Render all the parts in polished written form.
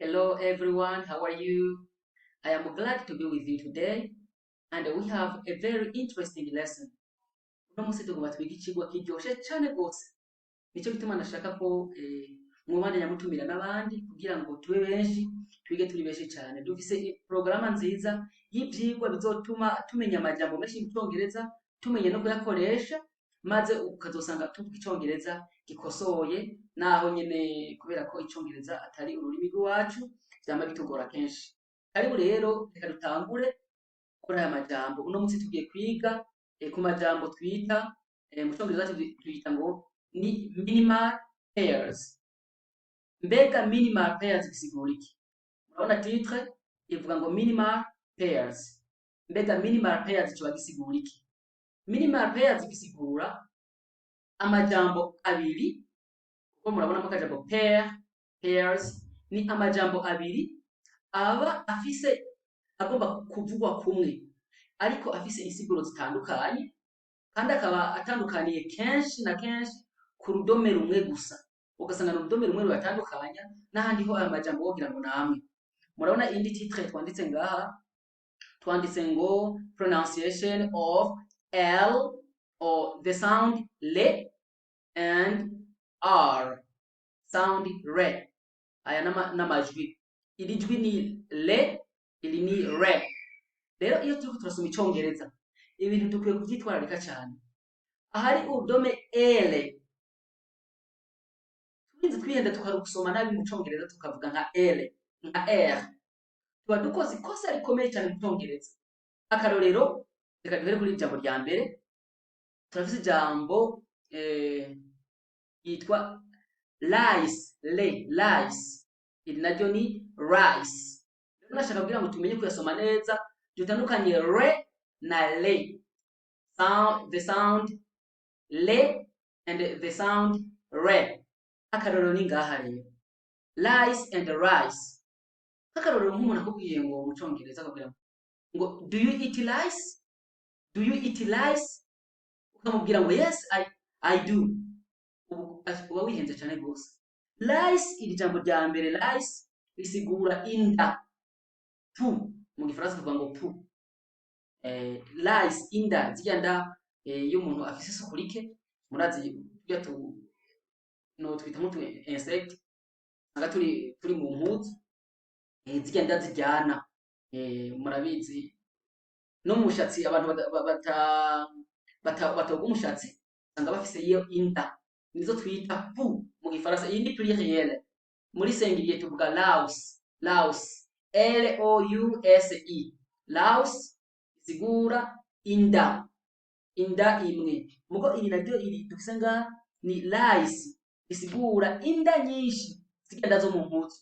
Hello everyone, how are you? I am glad to be with you today and we have a very interesting lesson. Uno munsi tugomba twiga icigwa kiryoshe cane gose. Nico gituma nashaka ko mwobandanya mutumira n'abandi kugira ngo tube benshi, twige turi benshi cane. Dufise programa nziza y'ivyigwa bizotuma tumenya amajambo menshi mu Congereza, tumenya no kuyakoresha, maze ukazosanga tuvuga Icongereza gikosoye naho nyene kubera ko Icongereza atari ururimi rw'iwacu vyama bitugora kenshi. Karibu rero reka dutangure kuri aya majambo. Uno munsi tugiye kwiga ku majambo twita mu Congereza tuyita ngo ni minimal pairs. Mbega minimal pairs bisigura iki? Murabona titre ivuga ngo minimal pairs. Mbega minimal pairs coba gisigura iki? Minimal pairs gisigura amajambo abiri, kuko murabonamo akajambo pair, pairs, ni amajambo abiri aba afise agomba kuvugwa kumwe ariko afise insiguro zitandukanye kandi akaba atandukaniye kenshi na kenshi ku rudome rumwe gusa, ugasanga no rudome rumwe rubatandukanya n'ahandi ho aya majambo wogira ngo namwe. Murabona indi titre twanditse ngaha, twanditse ngo pronunciation of L or the sound le and R, sound re. Aya n'amajwi, iri jwi ni le, iri ni re. Rero iyo turiko turasoma Icongereza ibintu dukwiye kuvyitwararika cane. Ahari urudome L turinze twihenda tukarusoma nabi mu Congereza tukavuga nka L nka R, tuba dukoze ikosa rikomeye cyane mu Congereza. Akarorero reka duhere kuri ijambo rya mbere. Turafise ijambo yitwa lice, lice, iri naryo ni rice. Rero nashaka kugira ngo tumenye kuyasoma neza dutandukanye re na le, the sound le and the sound re. Akarorero ni ngaha rero, lice and rice. Akarorero nk'umuntu akubwiye ngo mu Congereza akubwira ngo do you eat lice, do you eat lice, ukamubwira ngo yes I do, uba wihenze cane gose. Lice, iri jambo rya mbere lice risigura inda, pu mu Gifaransa tuvuga ngo pu. Lice, inda, zirya nda iyo umuntu afise isuku rike, murazi turya twita nk'utu insect anga turi mu mpuzu, zirya nda ziryana, murabizi no mu mushatsi abantu batoga umushatsi usanga bafise iyo inda, nizo twita pu mu Gifaransa. Iyi ni pluriel, muri singulier tuvuga louse, louse, L-O-U-S-E, louse isigura inda, inda imwe. Mugo iri naryo iri dufise nga ni lice, isigura inda nyinshi zigenda zo mu mpuzu.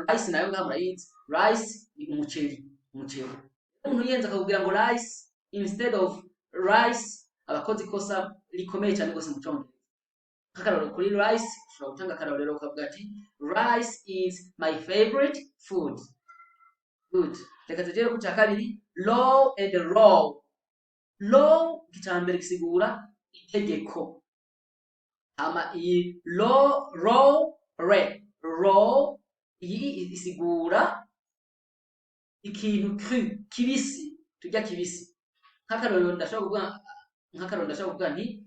Rice nayo ngaha murayizi, rice ni umuceri, umuceri. Umuntu yenza akakubwira ngo rice instead of rice, abakoze ikosa rikomeye cyane gose mu Congereza. Akarorero kuri rice ushobora gutanga akarorero ukavuga ati rice is my favorite food. Good. Reka tugere ku cya kabiri, law and raw. Law icambere gisigura itegeko, hama iyi law, raw, re. Raw iyi isigura ikintu cru, kibisi, turya kibisi. Nk'akarorero ndashobora kuvuga nti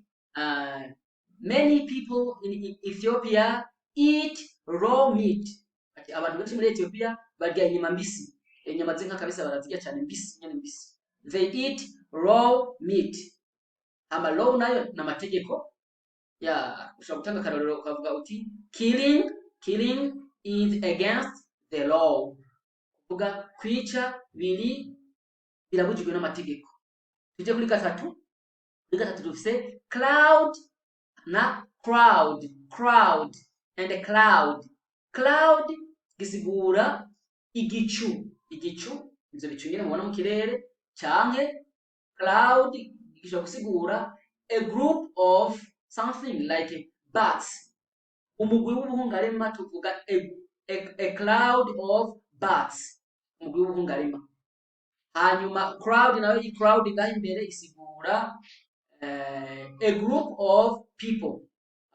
many people in Ethiopia eat raw meat. Ati abantu benshi muri Ethiopia barya inyama mbisi, inyama z'inka kabisa barazirya cyane mbisi, nyene mbisi. They eat raw meat. Hama law nayo n'amategeko. Ushobora gutanga akarorero ukavuga uti killing is against the law, kuvuga kwica birabujijwe n'amategeko. Tuje kuri gatatu. Kuri gatatu dufise cloud na crowd, crowd and cloud. Cloud gisigura igicu, igicu, ivyo bicu nyene mubona mu kirere, canke cloud gishobora gusigura a group of something like bats. Umugwi w'ubuhungarema tuvuga a cloud of bats, umugwi w'ubuhungarema. Hanyuma crowd nayo, iyi crowd ngaho imbere isigura a group of people,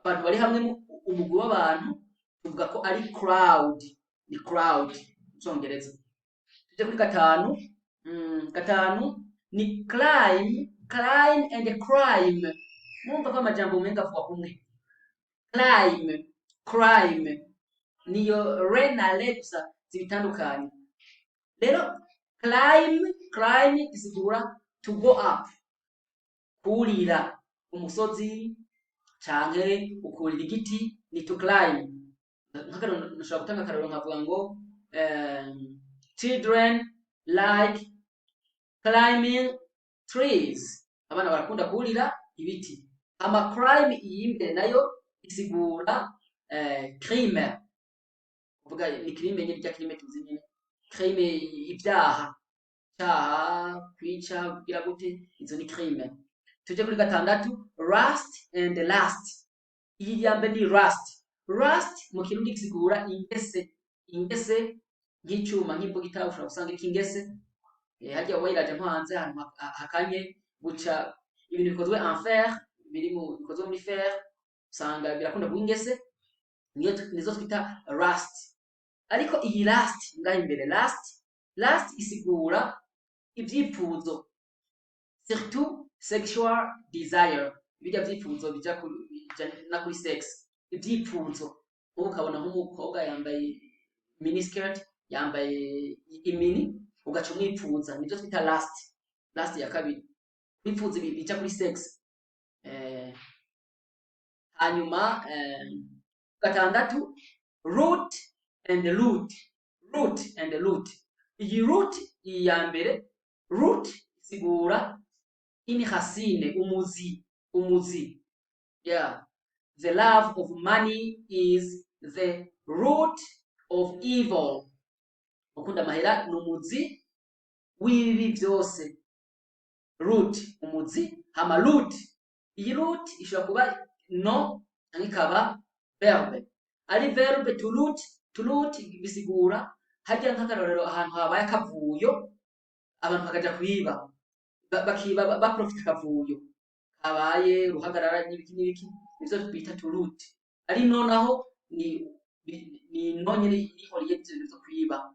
abantu bari hamwe, umugwi w'abantu tuvuga ko ari crowd. ni crowd mu Congereza. Tuje kuri gatanu. Gatanu ni crime and crime. Mwumva ko amajambo menga avuga kumwe. Crime niyo re na le gusa zibitandukanye. Rero climb isigura to go up, kurira umusozi canke ukurira igiti ni to climb. Nk'akarorero nashobora gutanga akarorero nkavuga ngo children like climbing trees, abana barakunda kurira ibiti. Ama crime iyimbere nayo isigura crime, kuvuga ni crime nyine rya crime tuzi nyine, crime ibyaha, cyaha, kwica, kugira gute, izo ni crime. Tuje kuri gatandatu, rust and last. Iyi yambe ni rust mu kirundi kisigura ingese nk'icyuma nk'imbugita ushobora gusanga ikingese harya wayiraje nko hanze ahantu hakanye guca ibintu bikozwe en fer, bikozwe muri fer, usanga birakunda kuba ingese, nizo twita rust. Ariko iyi last ngaho imbere, last isigura ibyipfuzo, surtout sexual desire, bijya byipfuzo bija na kuri sex, ibyipfuzo. Ubu ukabona nk'umukobwa yambaye miniskirt, yambaye imini, ugaca umwipfuza, nibyo twita last ya kabiri, kwipfuza bija kuri sex. Hanyuma gatandatu, root and loot. Iyi root iya mbere, root isigura ini hasine, umuzi. Yeah, the love of money is the root of evil. Ukunda mahera numuzi w'ibibi byose. Root umuzi, hama root. Iyi root ishobora kuba no ikaba verbe. Ari verbe to root bisigura hajya nk'akarorero ahantu habaye akavuyo, abantu bakaja kwiba, bakiba baprofita akavuyo habaye ruhagarara n'ibiki nivyo bita to root. Ari nonaho ni nonyene ihoriye ivyo byo kwiba.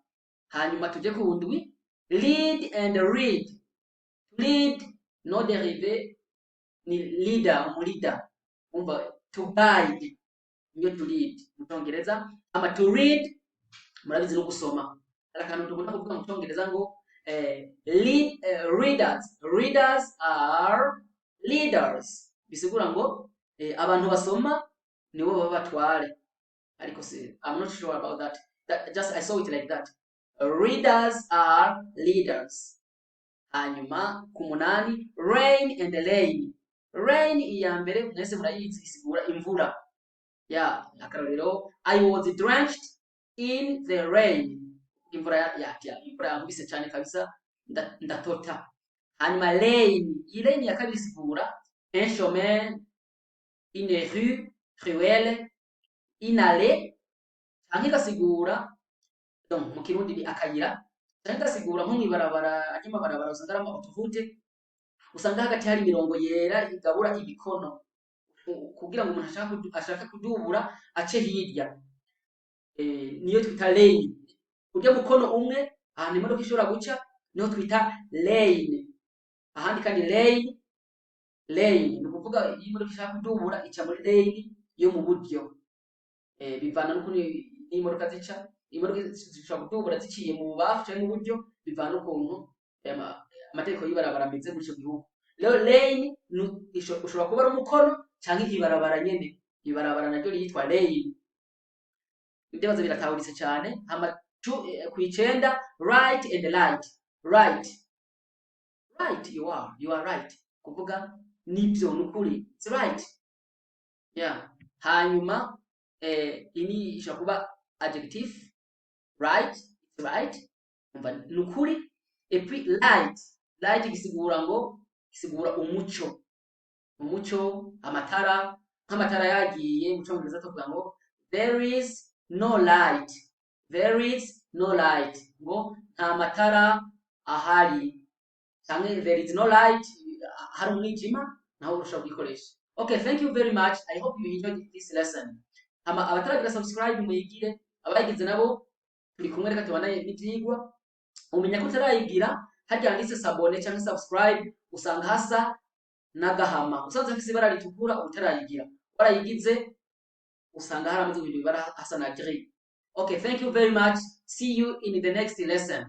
Hanyuma tuje ku ndwi, lead and read. Lead no derive ni leader, umulida. Umva to guide niyo to lead mu Congereza, ama to read murabizi no gusoma. Arakantu tugomba kuvuga mu Congereza ngo readers are leaders, bisigura ngo abantu basoma nibo baba batware. Ariko I'm not sure about that, just I saw it like that. Readers are leaders. Hanyuma ku munani, rain and rain. Rain iya mbere mwese murayizi isigura imvura. Yeah, akarorero, I was drenched in the rain. Imvura imvura yankubise cyane kabisa ndatota. Hanyuma rain, iyi rain ya kabiri isigura un chemin, une rue, ruelle, une allée, canke igasigura donc mu kirundi ni akayira, canke igasigura nko mwibarabara, anyuma barabara usanga ari autoroute, usanga hagati hari imirongo yera igabura ibikono kugira ngo umuntu ashaka kudubura ace hirya, niyo twita lane. Urya mukono umwe ahantu imodoka ishobora guca niho twita lane. Ahandi kandi lane ni ukuvuga iyo imodoka ishaka kudubura ica muri lane yo mu buryo, bivana n'ukuntu imodoka zica. Imodoka zishobora kudubura ziciye mu bubafu cyangwa mu buryo, bivana n'ukuntu amategeko y'ibarabara ameze muri icyo gihugu. Rero lane ushobora kuba ari umukono cyangwa ibarabara nyene, ibarabara naryo ryitwa lane. Ibibazo biratahuritse cyane. Ku icenda, right and right. Right, you are right, kuvuga nibyo nukuri, it's right. Yeah. Hanyuma ini ishobora kuba adjective, right, it's right, umva nukuri. Et puis light gisigura umuco, amatara, nk'amatara yagiye mu Congereza tuvuga ngo there is no light, ngo nta matara ahari, cyangwa there is no light, hari umwijima, naho ushobora kuyikoresha. Okay, thank you very much. I hope you enjoyed this lesson. Abataragira subscribe muyigire, abayigize nabo turi kumwe reka tubandanye n'ivyigwa. Umenya ko utarayigira harya handitse sabone canke subscribe usanga hasa n'agahama, usanze hafise ibara ritukura utarayigira, warayigize usanga haramaze guhindura ibara hasa na gris. Okay, thank you very much. See you in the next lesson.